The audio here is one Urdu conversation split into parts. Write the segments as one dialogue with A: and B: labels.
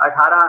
A: 18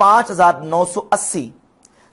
B: 5980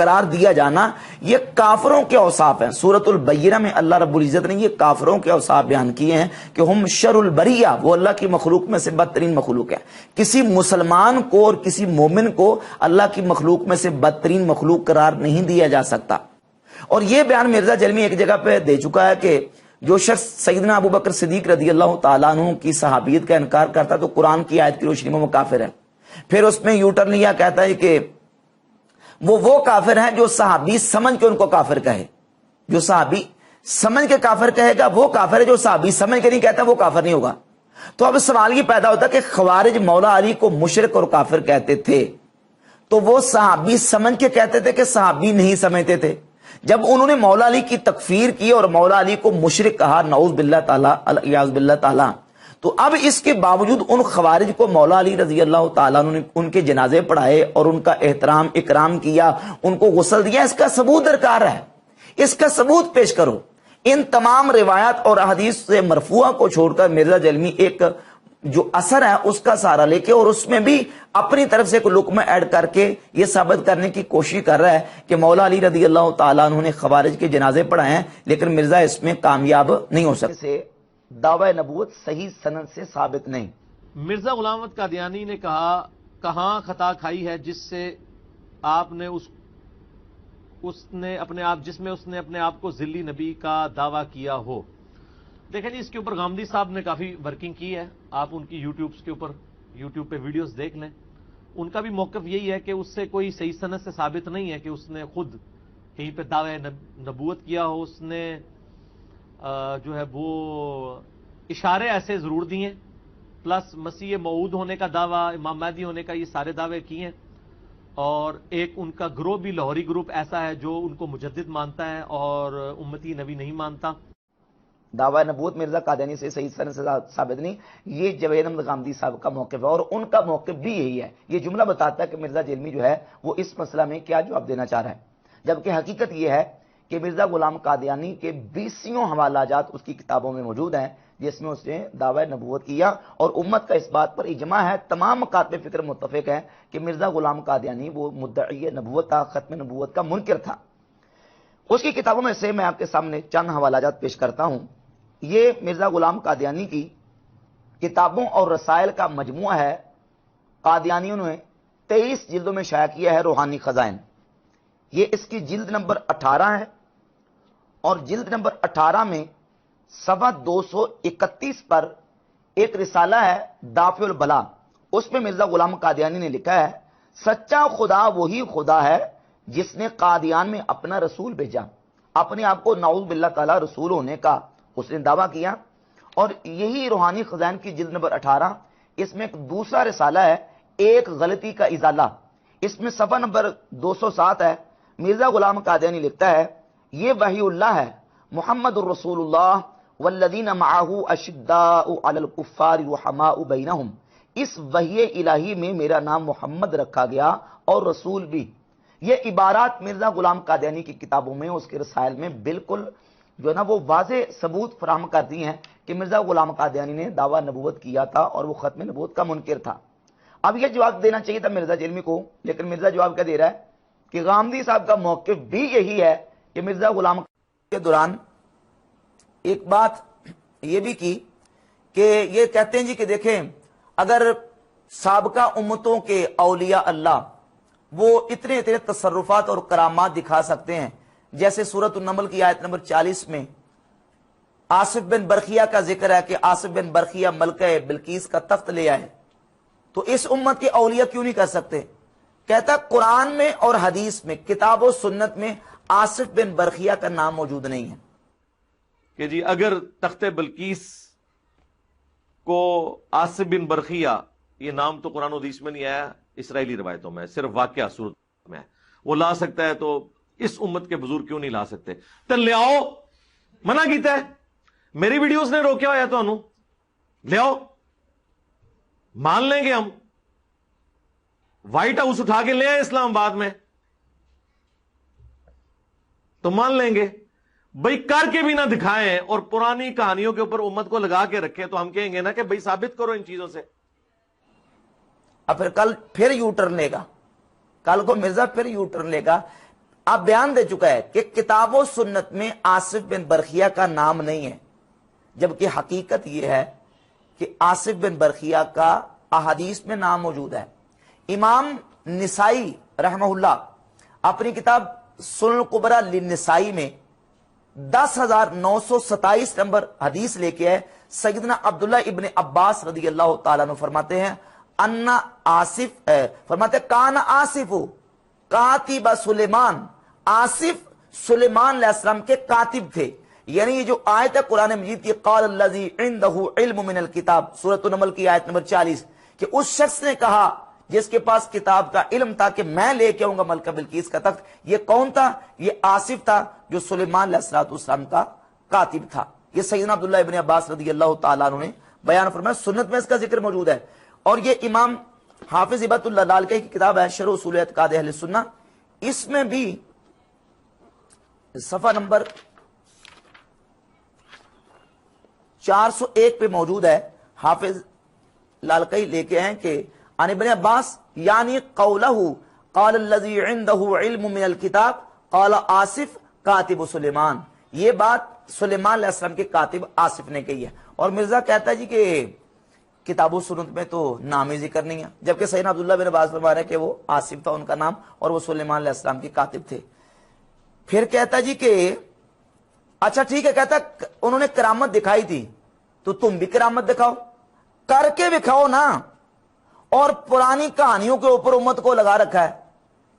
B: قرار دیا جانا یہ کافروں کے اوصاف ہیں. سورۃ البینہ میں اللہ رب العزت نے یہ کافروں کے اوصاف بیان کیے ہیں کہ ہم شر البریہ، وہ اللہ کی مخلوق میں سے بدترین مخلوق ہے. کسی مسلمان کو اور کسی مومن کو اللہ کی مخلوق میں سے بدترین مخلوق قرار نہیں دیا جا سکتا. اور یہ بیان مرزا جلمی ایک جگہ پہ دے چکا ہے کہ جو شخص سیدنا ابو بکر صدیق رضی اللہ تعالیٰ عنہ کی صحابیت کا انکار کرتا تو قرآن کی آیت کی روشنی میں وہ کافر ہے. پھر اس میں یو ٹرن لیا، کہتا ہے کہ وہ کافر ہیں جو صحابی سمجھ کے ان کو کافر کہے. جو صحابی سمجھ کے کافر کہے گا وہ کافر ہے، جو صحابی سمجھ کے نہیں کہتا وہ کافر نہیں ہوگا. تو اب سوال یہ پیدا ہوتا ہے کہ خوارج مولا علی کو مشرک اور کافر کہتے تھے تو وہ صحابی سمجھ کے کہتے تھے کہ صحابی نہیں سمجھتے تھے؟ جب انہوں نے مولا علی کی تکفیر کی اور مولا علی کو مشرک کہا، نعوذ باللہ تعالی الیاذ باللہ تعالی، تو اب اس کے باوجود ان خوارج کو مولا علی رضی اللہ تعالیٰ عنہ نے ان کے جنازے پڑھائے اور ان کا احترام اکرام کیا، ان کو غسل دیا. اس کا ثبوت درکار ہے، اس کا ثبوت پیش کرو. ان تمام روایات اور احادیث سے مرفوعہ کو چھوڑ کر مرزا جلمی ایک جو اثر ہے اس کا سہارا لے کے اور اس میں بھی اپنی طرف سے ایک لقمہ ایڈ کر کے یہ ثابت کرنے کی کوشش کر رہا ہے کہ مولا علی رضی اللہ تعالیٰ عنہ نے خوارج کے جنازے پڑھائے ہیں، لیکن مرزا اس میں کامیاب نہیں ہو سکتے. دعوی نبوت صحیح سند سے ثابت نہیں.
C: مرزا غلام احمد قادیانی نے کہا کہاں خطا کھائی ہے جس سے آپ نے اس نے اپنے آپ کو ذلی نبی کا دعویٰ کیا ہو. دیکھیں جی، اس کے اوپر غامدی صاحب نے کافی ورکنگ کی ہے. آپ ان کی یوٹیوب پہ ویڈیوز دیکھ لیں. ان کا بھی موقف یہی ہے کہ اس سے کوئی صحیح سند سے ثابت نہیں ہے کہ اس نے خود کہیں پہ دعوی نبوت کیا ہو. اس نے جو ہے وہ اشارے ایسے ضرور دیے، پلس مسیح موعود ہونے کا دعویٰ، امام مہدی ہونے کا، یہ سارے دعوے کیے ہیں. اور ایک ان کا گروہ بھی لاہوری گروپ ایسا ہے جو ان کو مجدد مانتا ہے اور امتی نبی نہیں مانتا.
B: دعوی نبوت مرزا قادیانی سے صحیح سند سے ثابت نہیں. یہ جوید احمد غامدی صاحب کا موقف ہے اور ان کا موقف بھی یہی ہے. یہ جملہ بتاتا ہے کہ مرزا جلمی جو ہے وہ اس مسئلہ میں کیا جواب دینا چاہ رہا ہے، جبکہ حقیقت یہ ہے کہ مرزا غلام قادیانی کے 20 حوالہ جات اس کی کتابوں میں موجود ہیں جس میں اس نے دعوی نبوت کیا اور امت کا اس بات پر اجماع ہے، تمام مکاتب فکر متفق ہیں کہ مرزا غلام قادیانی وہ مدعی نبوت تھا، ختم نبوت کا منکر تھا. اس کی کتابوں میں سے میں آپ کے سامنے چند حوالہ جات پیش کرتا ہوں. یہ مرزا غلام قادیانی کی کتابوں اور رسائل کا مجموعہ ہے. قادیانیوں نے 23 جلدوں میں شائع کیا ہے روحانی خزائن. یہ اس کی جلد نمبر 18 ہے اور جلد نمبر 18 میں صفحہ 231 پر ایک رسالہ ہے دافع البلا. اس میں مرزا غلام قادیانی نے لکھا ہے سچا خدا وہی خدا ہے جس نے قادیان میں اپنا رسول بھیجا. اپنے آپ کو نعوذ باللہ تعالی رسول ہونے کا اس نے دعویٰ کیا. اور یہی روحانی خزائن کی جلد نمبر 18 اس میں ایک دوسرا رسالہ ہے ایک غلطی کا ازالہ. اس میں صفحہ نمبر 207 ہے. مرزا غلام قادیانی لکھتا ہے یہ وحی اللہ ہے، محمد الرسول اللہ والذین معہ اشداء علی الکفار رحماء بینہم. اس وحی الہی میں میرا نام محمد رکھا گیا اور رسول بھی. یہ عبارات مرزا غلام قادیانی کی کتابوں میں اس کے رسائل میں بالکل جو ہے نا وہ واضح ثبوت فراہم کرتی ہیں کہ مرزا غلام قادیانی نے دعویٰ نبوت کیا تھا اور وہ ختم نبوت کا منکر تھا. اب یہ جواب دینا چاہیے تھا مرزا جلمی کو، لیکن مرزا جواب کیا دے رہا ہے کہ غامدی صاحب کا موقف بھی یہی ہے کہ مرزا غلام کے دوران ایک بات یہ بھی کی کہ یہ کہتے ہیں جی کہ دیکھیں اگر سابقہ امتوں کے اولیاء اللہ وہ اتنے تصرفات اور کرامات دکھا سکتے ہیں، جیسے سورۃ النمل کی آیت نمبر 40 میں آصف بن برخیہ کا ذکر ہے کہ آصف بن برخیہ ملکہ بلقیس کا تخت لے آئے، تو اس امت کے اولیاء کیوں نہیں کر سکتے؟ کہتا قرآن میں اور حدیث میں کتاب و سنت میں آصف بن برخیہ کا نام موجود نہیں ہے
D: کہ جی اگر تخت بلقیس کو آصف بن برخیہ، یہ نام تو قرآن و حدیث میں نہیں آیا، اسرائیلی روایتوں میں صرف واقعہ صورت میں وہ لا سکتا ہے، تو اس امت کے بزرگ کیوں نہیں لا سکتے؟ تو لے آؤ، منع کیتا ہے، میری ویڈیوز نے روکیا ہوا تو انہوں لے آؤ، مان لیں گے ہم. وائٹ ہاؤس اٹھا کے لے آئے اسلام آباد میں تو مان لیں گے. بھائی کر کے بھی نہ دکھائیں اور پرانی کہانیوں کے اوپر امت کو لگا کے رکھے تو ہم کہیں گے نا کہ بھائی ثابت کرو ان چیزوں سے.
B: اب پھر کل پھر یو ٹرن لے گا، کل کو مرزا پھر یو ٹرن لے گا. اب بیان دے چکا ہے کہ کتاب و سنت میں آصف بن برخیہ کا نام نہیں ہے، جبکہ حقیقت یہ ہے کہ آصف بن برخیہ کا احادیث میں نام موجود ہے۔ امام نسائی رحمہ اللہ اپنی کتاب سنن الکبریٰ للنسائی میں 10,927 نمبر حدیث لے کے ہے۔ سیدنا عبداللہ ابن عباس رضی اللہ تعالیٰ عنہ فرماتے ہیں انا آصف، فرماتے کان آصف کاتب سلیمان، آصف سلیمان علیہ السلام کے کاتب تھے۔ یعنی یہ جو آیت ہے قرآن مجید کی قال الذی عندہ علم من الکتاب، سورۃ النمل کی آیت نمبر 40، کہ اس شخص نے کہا جس کے پاس کتاب کا علم تھا کہ میں لے کے آؤں گا ملکہ بلقیس کا تخت۔ یہ کون تھا؟ یہ آصف تھا جو سلیمان علیہ السلام کا کاتب تھا۔ یہ سیدنا عبداللہ ابن عباس رضی اللہ تعالیٰ عنہ نے بیان فرمایا، سنت میں اس کا ذکر موجود ہے۔ اور یہ امام حافظ ہبۃ اللہ لالکائی کی کتاب ہے شرح اصول اعتقاد اہل سنہ، اس میں بھی صفحہ نمبر 401 پہ موجود ہے۔ حافظ لالکائی لے کے ہیں کہ عن ابن عباس یعنی قولہ قال الذی عندہ علم من الکتاب قال آصف کاتب سلیمان، یہ بات سلیمان علیہ السلام کے کاتب آصف نے کہی ہے۔ اور مرزا کہتا ہے جی کہ کتاب و سنت میں تو نام ہی ذکر نہیں ہے، جبکہ سیدنا عبداللہ بن عباس فرما رہے ہیں کہ وہ آصف تھا ان کا نام اور وہ سلیمان علیہ السلام کے کاتب تھے۔ پھر کہتا جی کہ اچھا ٹھیک ہے، کہتا انہوں نے کرامت دکھائی تھی تو تم بھی کرامت دکھاؤ، کر کے دکھاؤ نا۔ اور پرانی کہانیوں کے اوپر امت کو لگا رکھا ہے،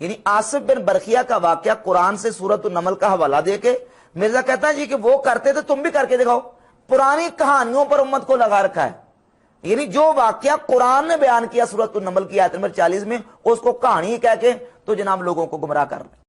B: یعنی آصف بن برخیہ کا واقعہ قرآن سے سورۃ النمل کا حوالہ دے کے مرزا کہتا ہے جی کہ وہ کرتے تھے تم بھی کر کے دکھاؤ، پرانی کہانیوں پر امت کو لگا رکھا ہے۔ یعنی جو واقعہ قرآن نے بیان کیا سورۃ النمل کی آیت نمبر 40 میں، اس کو کہانی کہہ کے تو جناب لوگوں کو گمراہ کر رہے ہیں۔